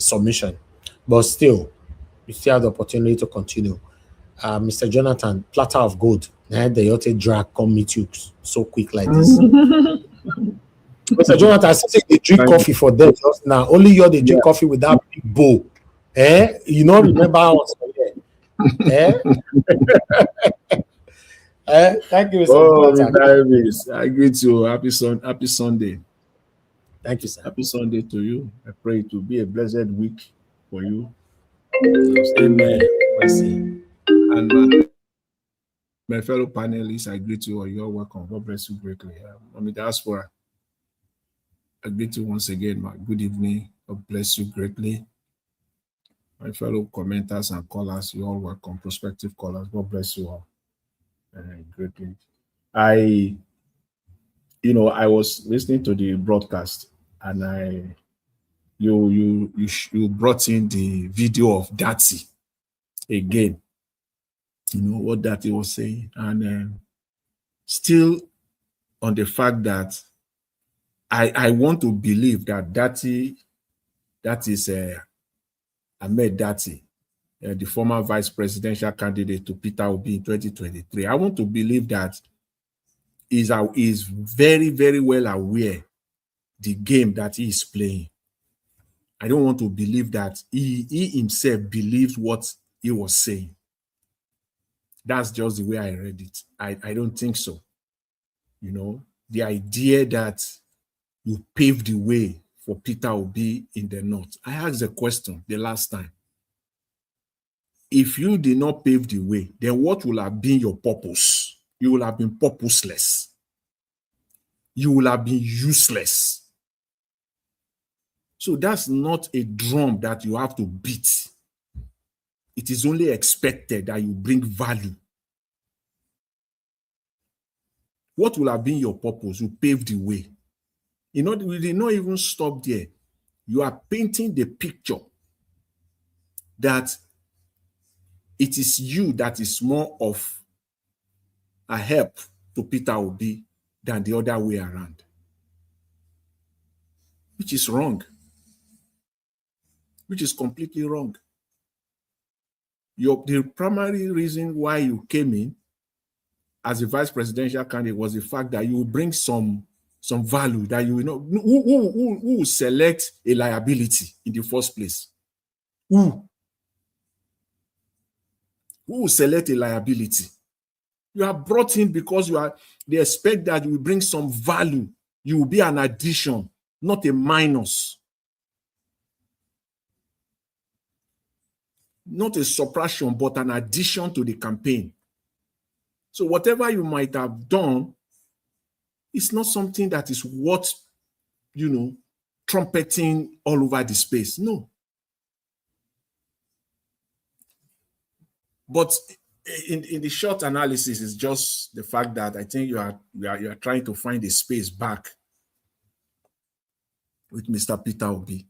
submission. But still, you still have the opportunity to continue. Mr. Jonathan, platter of gold. The yacht drag come meet you so quick like this. Mr. Jonathan, I think they drink coffee for them just now. Only you they drink coffee with that big bowl. You know, remember us. Thank you, Mr. Jonathan. I greet you. Happy Sunday. Thank you, sir. Happy Sunday to you. I pray it will be a blessed week for you. Amen. And my fellow panelists, I greet you. You're welcome. God bless you greatly. I'm in diaspora. I greet you once again. Good evening. God bless you greatly. My fellow commenters and callers, you're all welcome. Prospective callers, God bless you all greatly. I was listening to the broadcast, and you brought in the video of Dati again. You know what Dati was saying, and still on the fact that I want to believe that that is Ahmed Dati, the former vice presidential candidate to Peter Obi in 2023. I want to believe that is very, very well aware the game that he is playing. I don't want to believe that he himself believes what he was saying. That's just the way I read it. I don't think so. You know, the idea that you paved the way for Peter Obi in the north. I asked the question the last time. If you did not pave the way, then what will have been your purpose? You will have been purposeless. You will have been useless. So that's not a drum that you have to beat. It is only expected that you bring value. What will have been your purpose? You paved the way. You know, we did not even stop there. You are painting the picture that it is you that is more of a help to Peter Obi than the other way around, which is wrong, which is completely wrong. The primary reason why you came in as a vice presidential candidate was the fact that you will bring some value, that you will know who will select a liability in the first place. Who will select a liability? You are brought in because they expect that you will bring some value. You will be an addition, not a minus. Not a suppression, but an addition to the campaign. So whatever you might have done, it's not something that is worth, trumpeting all over the space. No. But in the short analysis, it's just the fact that I think you are trying to find a space back with Mr. Peter Obi.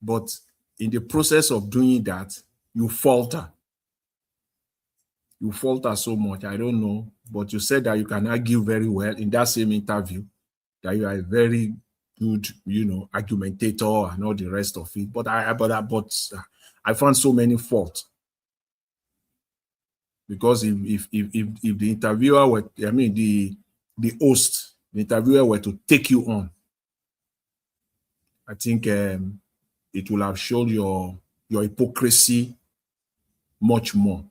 But in the process of doing that, you falter. You falter so much. I don't know. But you said that you can argue very well in that same interview, that you are a very good, argumentator and all the rest of it. But I found so many faults. Because if the interviewer were, the host, the interviewer were to take you on, I think it will have shown your hypocrisy much more.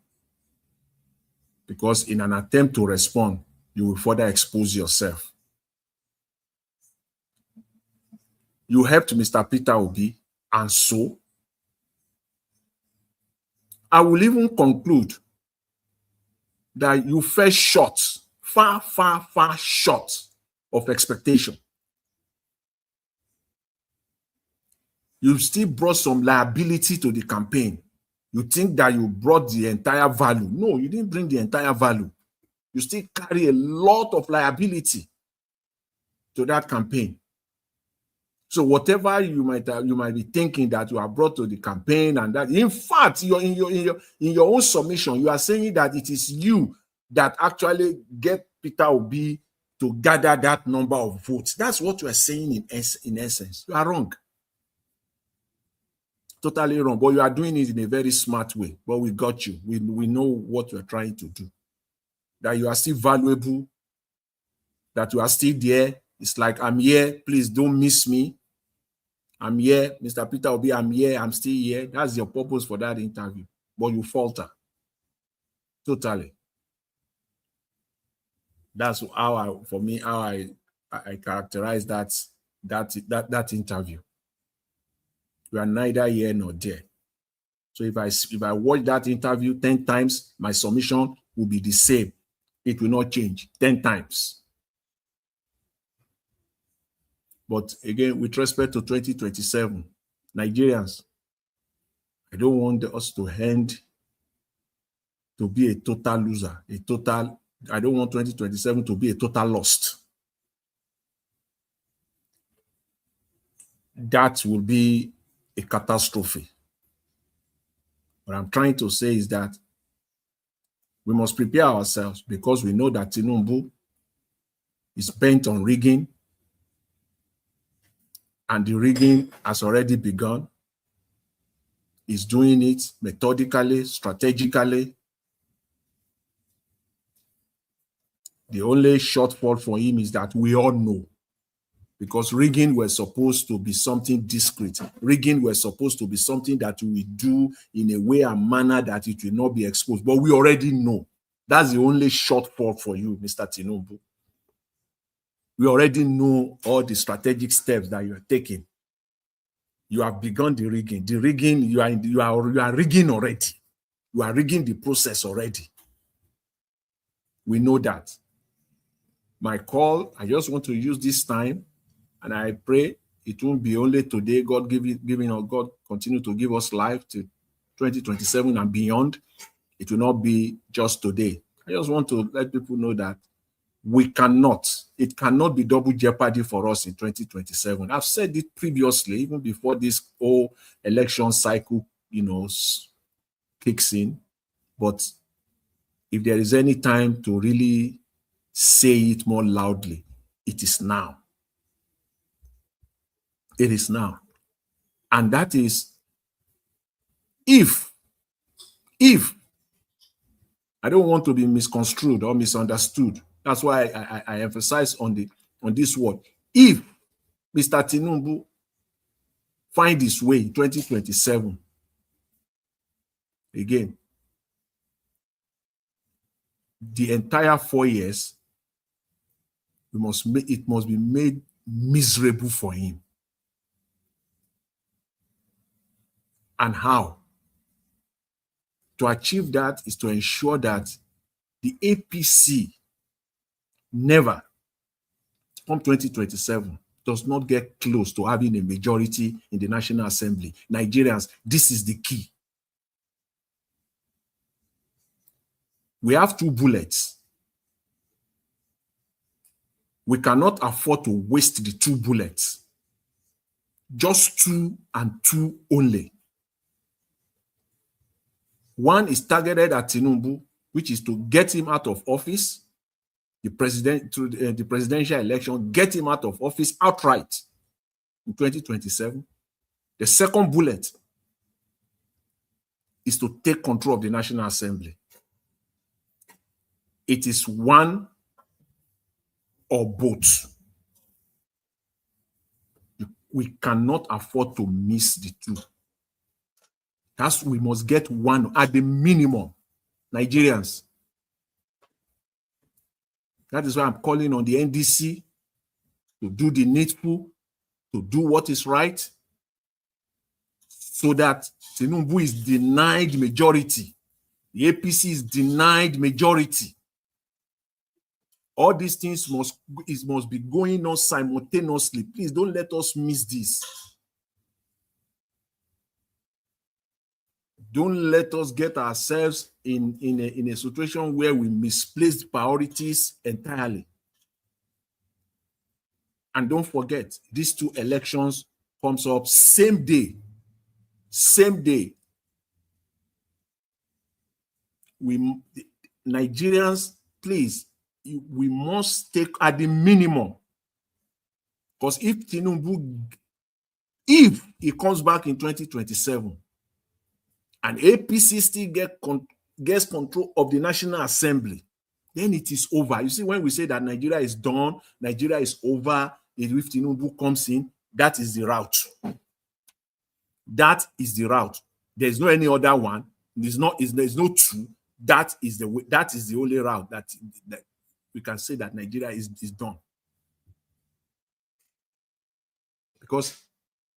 Because in an attempt to respond, you will further expose yourself. You helped Mr. Peter Obi, and so I will even conclude that you fell short, far, far, far short of expectation. You still brought some liability to the campaign. You think that you brought the entire value. No, you didn't bring the entire value. You still carry a lot of liability to that campaign. So whatever you might be thinking that you have brought to the campaign, and that, in fact, in your own submission, you are saying that it is you that actually get Peter Obi to gather that number of votes. That's what you are saying in essence. You are wrong. totally wrong, but you are doing it in a very smart way. But we got you. We know what you're trying to do. That you are still valuable, that you are still there. It's like, I'm here, please don't miss me. I'm here, Mr. Peter Obi, I'm here, I'm still here. That's your purpose for that interview. But you falter. Totally. That's how I characterize that interview. We are neither here nor there. So if I watch that interview 10 times, my submission will be the same. It will not change 10 times. But again, with respect to 2027, Nigerians, I don't want us to end to be a total loser, I don't want 2027 to be a total lost. That will be a catastrophe. What I'm trying to say is that we must prepare ourselves, because we know that Tinubu is bent on rigging, and the rigging has already begun. He's doing it methodically, strategically. The only shortfall for him is that we all know, because rigging was supposed to be something discreet. Rigging was supposed to be something that we do in a way and manner that it will not be exposed. But we already know. That's the only shortfall for you, Mr. Tinubu. We already know all the strategic steps that you are taking. You have begun the rigging. The rigging, you are rigging already. You are rigging the process already. We know that. My call, I just want to use this time, and I pray it won't be only today. God continue to give us life to 2027 and beyond. It will not be just today. I just want to let people know that it cannot be double jeopardy for us in 2027. I've said it previously, even before this whole election cycle, kicks in. But if there is any time to really say it more loudly, it is now. It is now. And that is if I don't want to be misconstrued or misunderstood. That's why I emphasize on this word. If Mr. Tinubu find his way in 2027, again, the entire 4 years, it must be made miserable for him. And how? To achieve that is to ensure that the APC never, from 2027, does not get close to having a majority in the National Assembly. Nigerians, this is the key. We have 2 bullets. We cannot afford to waste the 2 bullets. Just 2 and 2 only. One is targeted at Tinubu, which is to get him out of office, the presidential election, get him out of office outright in 2027. The second bullet is to take control of the National Assembly. It is one or both. We cannot afford to miss the 2. We must get one at the minimum. Nigerians. That is why I'm calling on the NDC to do the needful, to do what is right, so that Tinubu is denied majority. The APC is denied majority. All these things must be going on simultaneously. Please don't let us miss this. Don't let us get ourselves in a situation where we misplaced priorities entirely. And don't forget, these 2 elections comes up same day. Same day. Nigerians, please, we must take at the minimum. Because if Tinubu If he comes back in 2027 and APC still gets control of the National Assembly, then it is over. You see, when we say that Nigeria is done, Nigeria is over, if Tinubu comes in, that is the route. That is the route. There's no any other one. There's no two. That is the way, that is the only route that we can say that Nigeria is done. Because,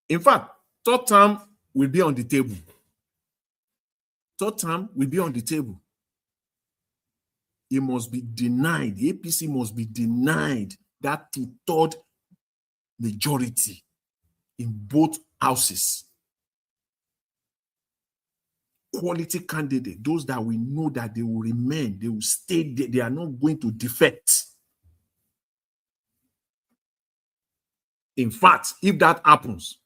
in fact, third term will be on the table. Third term will be on the table. It must be denied. The APC must be denied that two-third majority in both houses. Quality candidate, those that we know that they will remain, they will stay there, they are not going to defect. In fact, if that happens,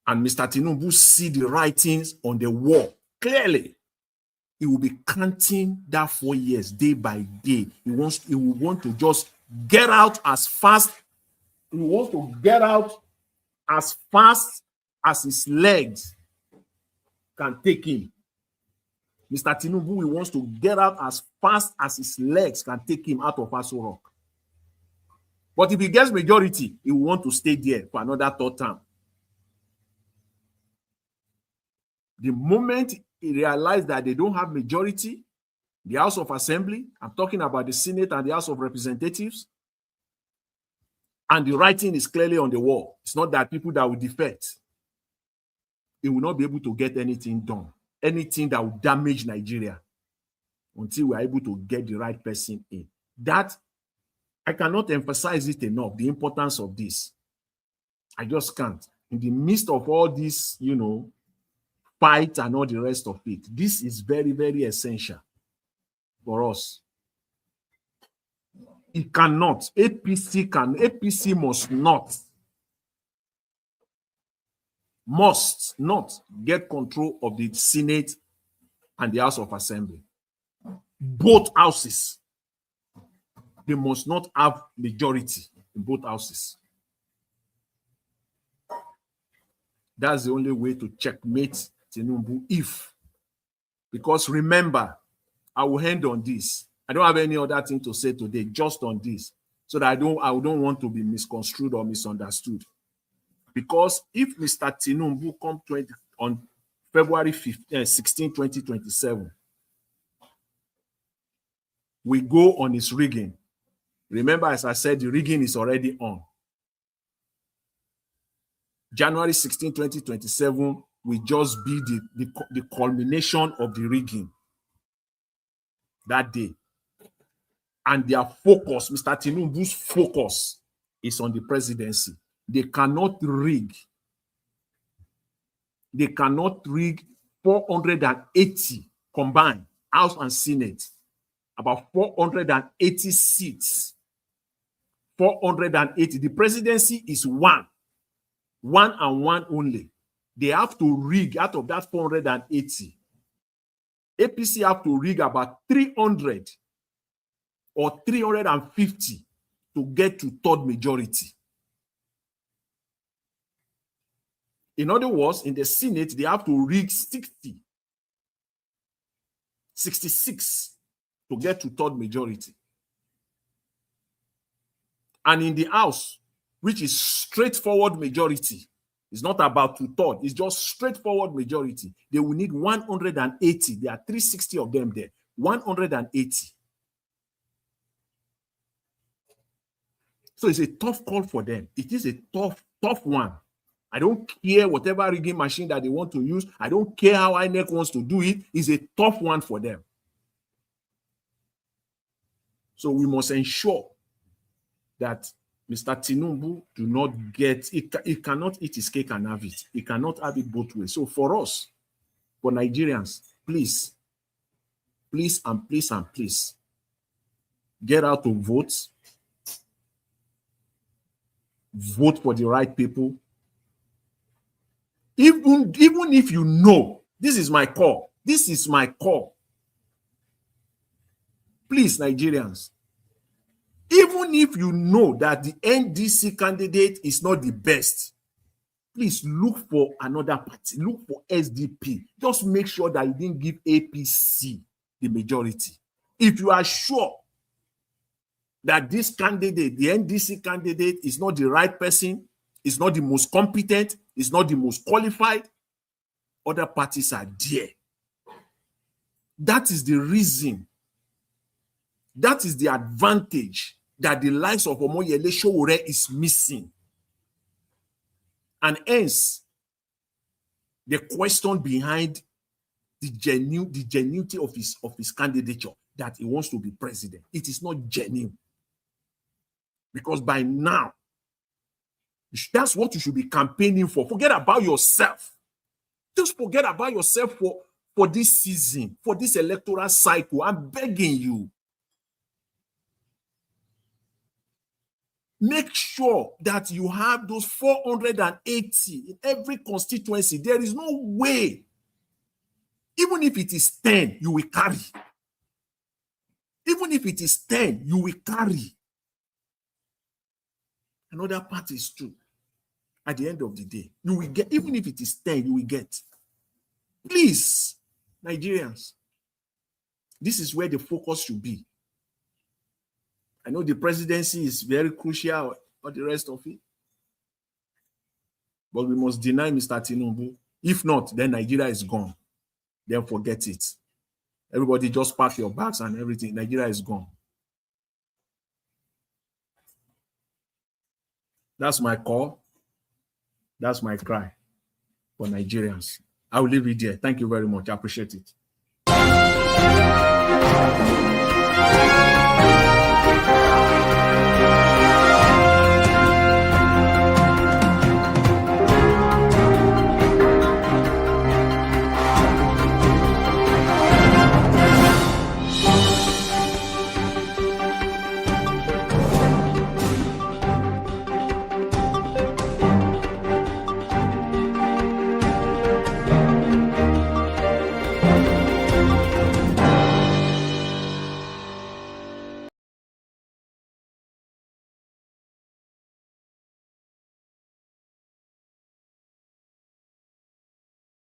and Mr. Tinubu see the writings on the wall clearly, he will be counting that 4 years day by day. He will want to just get out as fast. He wants to get out as fast as his legs can take him. Mr. Tinubu, he wants to get out as fast as his legs can take him out of Aso Rock. But if he gets majority, he will want to stay there for another third term. The moment he realized that they don't have majority, the House of Assembly, I'm talking about the Senate and the House of Representatives, and the writing is clearly on the wall. It's not that people that will defect, he will not be able to get anything done, anything that will damage Nigeria until we are able to get the right person in. That, I cannot emphasize it enough, the importance of this. I just can't. In the midst of all this, fight and all the rest of it, this is very, very essential for us. It cannot, APC must not get control of the Senate and the House of Assembly. Both houses, they must not have majority in both houses. That's the only way to checkmate Tinubu, because remember, I will end on this. I don't have any other thing to say today, just on this, so that I don't want to be misconstrued or misunderstood. Because if Mr. Tinubu comes on February 16, 2027, we go on his rigging. Remember, as I said, the rigging is already on. January 16, 2027 will just be the culmination of the rigging that day. And their focus, Mr. Tinubu's focus, is on the presidency. They cannot rig. They cannot rig 480 combined, House and Senate, about 480 seats. 480. The presidency is one and one only. They have to rig out of that 480. APC have to rig about 300 or 350 to get to third majority. In other words, in the Senate, they have to rig 66 to get to third majority. And in the House, which is straightforward majority, it's not about two-thirds, it's just straightforward majority, they will need 180. There are 360 of them there. 180. So it's a tough call for them. It is a tough one. I don't care whatever rigging machine that they want to use. I don't care how INEC wants to do it. It's a tough one for them. So we must ensure that Mr. Tinubu do not get, he cannot eat his cake and have it. He cannot have it both ways. So for us, for Nigerians, please, get out to vote. Vote for the right people. Even if you know, this is my call. This is my call. Please, Nigerians, even if you know that the NDC candidate is not the best, please look for another party. Look for SDP. Just make sure that you didn't give APC the majority. If you are sure that this candidate, the NDC candidate, is not the right person, is not the most competent, is not the most qualified, other parties are there. That is the reason. That is the advantage that the likes of Omoyele Sowore is missing. And hence, the question behind the genuinity of his candidature, that he wants to be president. It is not genuine. Because by now, that's what you should be campaigning for. Forget about yourself. Just forget about yourself for this season, for this electoral cycle. I'm begging you. Make sure that you have those 480 in every constituency. There is no way. Even if it is 10, you will carry. Even if it is 10, you will carry. And other parties too. At the end of the day, you will get, even if it is 10, you will get. Please, Nigerians, this is where the focus should be. I know the presidency is very crucial, or the rest of it. But we must deny Mr. Tinubu. If not, then Nigeria is gone. Then forget it. Everybody just pack your bags and everything. Nigeria is gone. That's my call. That's my cry for Nigerians. I will leave it there. Thank you very much. I appreciate it.